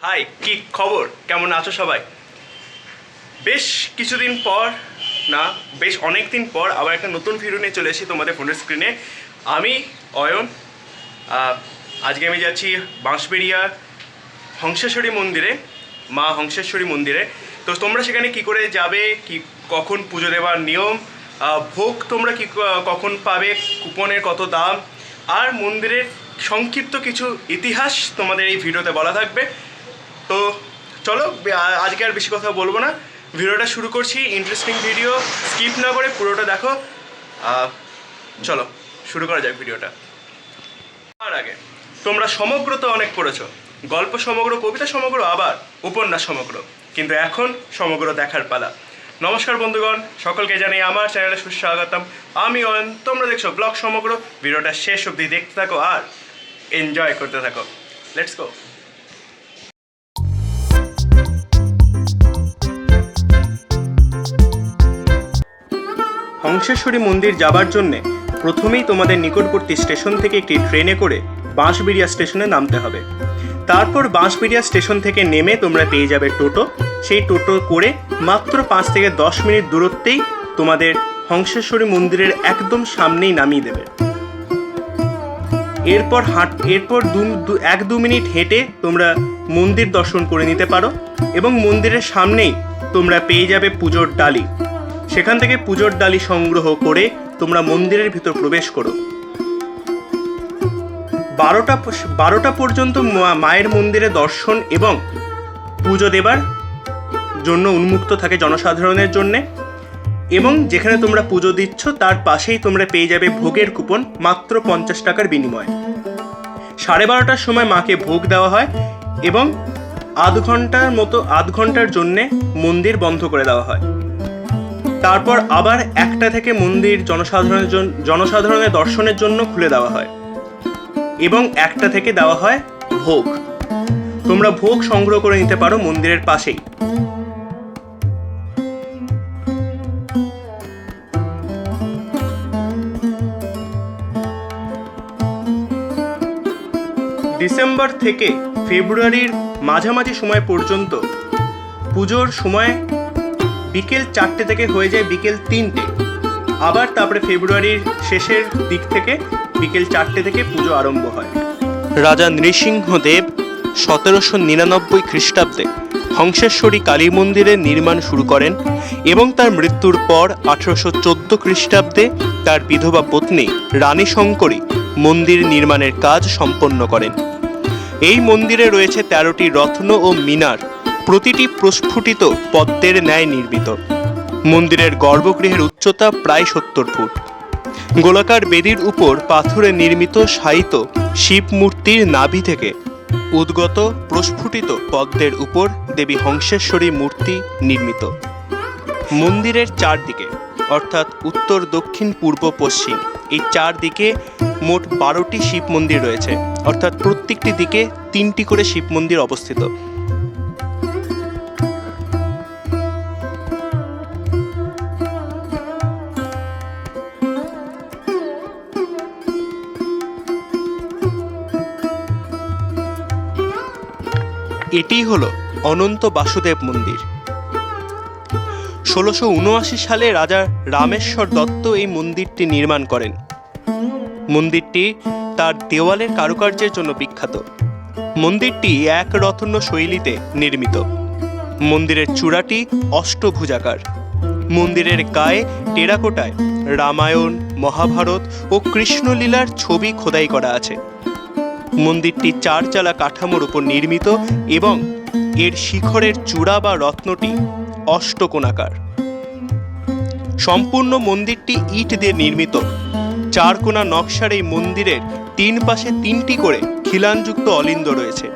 High, কি খবর? কেমন আছো সবাই? বেশ কিছুদিন পর না, বেশ অনেক দিন পর আবার একটা নতুন ভিডিও নিয়ে চলে এসেছি তোমাদের ফোনের স্ক্রিনে। আমি অয়ন। আজকে আমি যাচ্ছি বাঁশবেড়িয়া হংসেশ্বরী মন্দিরে, মা হংসেশ্বরী মন্দিরে। তো তোমরা সেখানে কি করে যাবে, কি কখন পুজো দেওয়ার নিয়ম, ভোগ তোমরা কি কখন পাবে, কুপনের কত দাম, আর মন্দিরের সংক্ষিপ্ত কিছু ইতিহাস তোমাদের এই ভিডিওতে বলা থাকবে। তো চলো, আজকে আর বেশি কথা বলবো না, ভিডিওটা শুরু করছি। ইন্টারেস্টিং ভিডিও, স্কিপ না করে পুরোটা দেখো। চলো শুরু করা যাক ভিডিওটা। তার আগে তোমরা সমগ্র তো অনেক পড়েছো, গল্প সমগ্র, কবিতা সমগ্র, আবার উপন্যাস সমগ্র, কিন্তু এখন সমগ্র দেখার পালা। নমস্কার বন্ধুগণ, সকলকে জানাই আমার চ্যানেলে সুস্বাগতম। আমি অয়ন, তোমরা দেখছো ব্লগ সমগ্র। ভিডিওটা শেষ অবধি দেখতে থাকো আর এনজয় করতে থাকো। Let's go. হংসেশ্বরী মন্দির যাবার জন্যে প্রথমেই তোমাদের নিকটবর্তী স্টেশন থেকে একটি ট্রেনে করে বাঁশবেড়িয়া স্টেশনে নামতে হবে। তারপর বাঁশবেড়িয়া স্টেশন থেকে নেমে তোমরা পেয়ে যাবে টোটো। সেই টোটো করে মাত্র 5 থেকে 10 মিনিট দূরত্বেই তোমাদের হংসেশ্বরী মন্দিরের একদম সামনেই নামিয়ে দেবে। এরপর 1-2 মিনিট হেঁটে তোমরা মন্দির দর্শন করে নিতে পারো এবং মন্দিরের সামনেই তোমরা পেয়ে যাবে পুজোর ডালি। সেখান থেকে পুজোর ডালি সংগ্রহ করে তোমরা মন্দিরের ভিতর প্রবেশ করো। 12টা পর্যন্ত মায়ের মন্দিরে দর্শন এবং পুজো দেবার জন্য উন্মুক্ত থাকে জনসাধারণের জন্যে। এবং যেখানে তোমরা পুজো দিচ্ছ তার পাশেই তোমরা পেয়ে যাবে ভোগের কুপন, মাত্র 50 টাকার বিনিময়ে। 12:30টার সময় মাকে ভোগ দেওয়া হয় এবং আধ ঘন্টার জন্যে মন্দির বন্ধ করে দেওয়া হয়। তারপর আবার 1টা থেকে মন্দির জনসাধারণের দর্শনের জন্য খুলে দেওয়া হয় এবং 1টা থেকে দেওয়া হয় ভোগ। তোমরা ভোগ সংগ্রহ করে নিতে পারো মন্দিরের পাশেই। ডিসেম্বর থেকে ফেব্রুয়ারির মাঝামাঝি সময় পর্যন্ত পুজোর সময় বিকেল 4টে থেকে হয়ে যায় বিকেল 3টে। আবার তারপরে ফেব্রুয়ারির শেষের দিক থেকে বিকেল 4টে থেকে পুজো আরম্ভ হয়। রাজা নৃসিংহদেব 1799 খ্রিস্টাব্দে হংসেশ্বরী কালী মন্দিরের নির্মাণ শুরু করেন এবং তার মৃত্যুর পর 1814 খ্রিস্টাব্দে তার বিধবা পত্নী রানী শঙ্করী মন্দির নির্মাণের কাজ সম্পন্ন করেন। এই মন্দিরে রয়েছে 13টি রত্ন ও মিনার, প্রতিটি প্রস্ফুটিত পদ্মের ন্যায় নির্মিত। মন্দিরের গর্ভগৃহের উচ্চতা প্রায় 70 ফুট। গোলাকার বেদির উপর পাথরে নির্মিত শায়িত শিব মূর্তির নাভি থেকে উদ্গত প্রস্ফুটিত পদ্মের উপর দেবী হংসেশ্বরী মূর্তি নির্মিত। মন্দিরের চারদিকে অর্থাৎ উত্তর, দক্ষিণ, পূর্ব, পশ্চিম এই 4 দিকে মোট 12টি শিব মন্দির রয়েছে, অর্থাৎ প্রত্যেকটি দিকে 3টি করে শিব মন্দির অবস্থিত। এটি হলো অনন্ত বাসুদেব মন্দির। 1679 সালে রাজা রামেশ্বর দত্ত এই মন্দিরটি নির্মাণ করেন। মন্দিরটি তার দেওয়ালের কারুকার্যের জন্য বিখ্যাত। মন্দিরটি এক রত্ন শৈলীতে নির্মিত। মন্দিরের চূড়াটি অষ্টভুজাকার। মন্দিরের গায়ে টেরাকোটায় রামায়ণ, মহাভারত ও কৃষ্ণলীলার ছবি খোদাই করা আছে। মন্দিরটি 4 চালা কাঠামোর উপর নির্মিত এবং এর শিখরের চূড়া বা রত্নটি অষ্টকোণাকার। সম্পূর্ণ মন্দিরটি ইট দিয়ে নির্মিত। 4 কোণা নকশার এই মন্দিরের 3 পাশে 3টি করে খিলানযুক্ত অলিন্দ রয়েছে।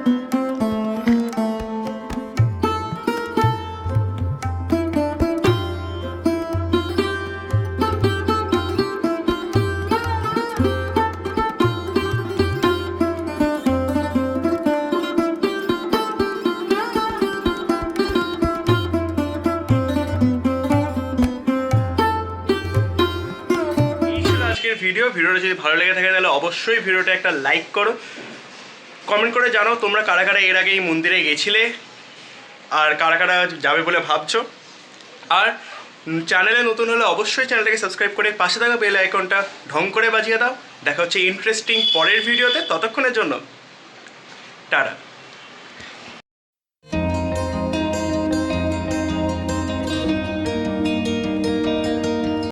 ভিডিওটা যদি ভালো লেগে থাকে তাহলে অবশ্যই ভিডিওটা একটা লাইক করো, কমেন্ট করে জানাও তোমরা কারা কারা এর আগে এই মন্দিরে গেছিলে আর কারা কারা যাবে বলে ভাবছো। আর চ্যানেলে নতুন হলে অবশ্যই চ্যানেলটাকে সাবস্ক্রাইব করে পাশে থাকা বেল আইকনটা ঢং করে বাজিয়ে দাও। দেখা হচ্ছে ইন্টারেস্টিং পরের ভিডিওতে, ততক্ষণের জন্য টাটা।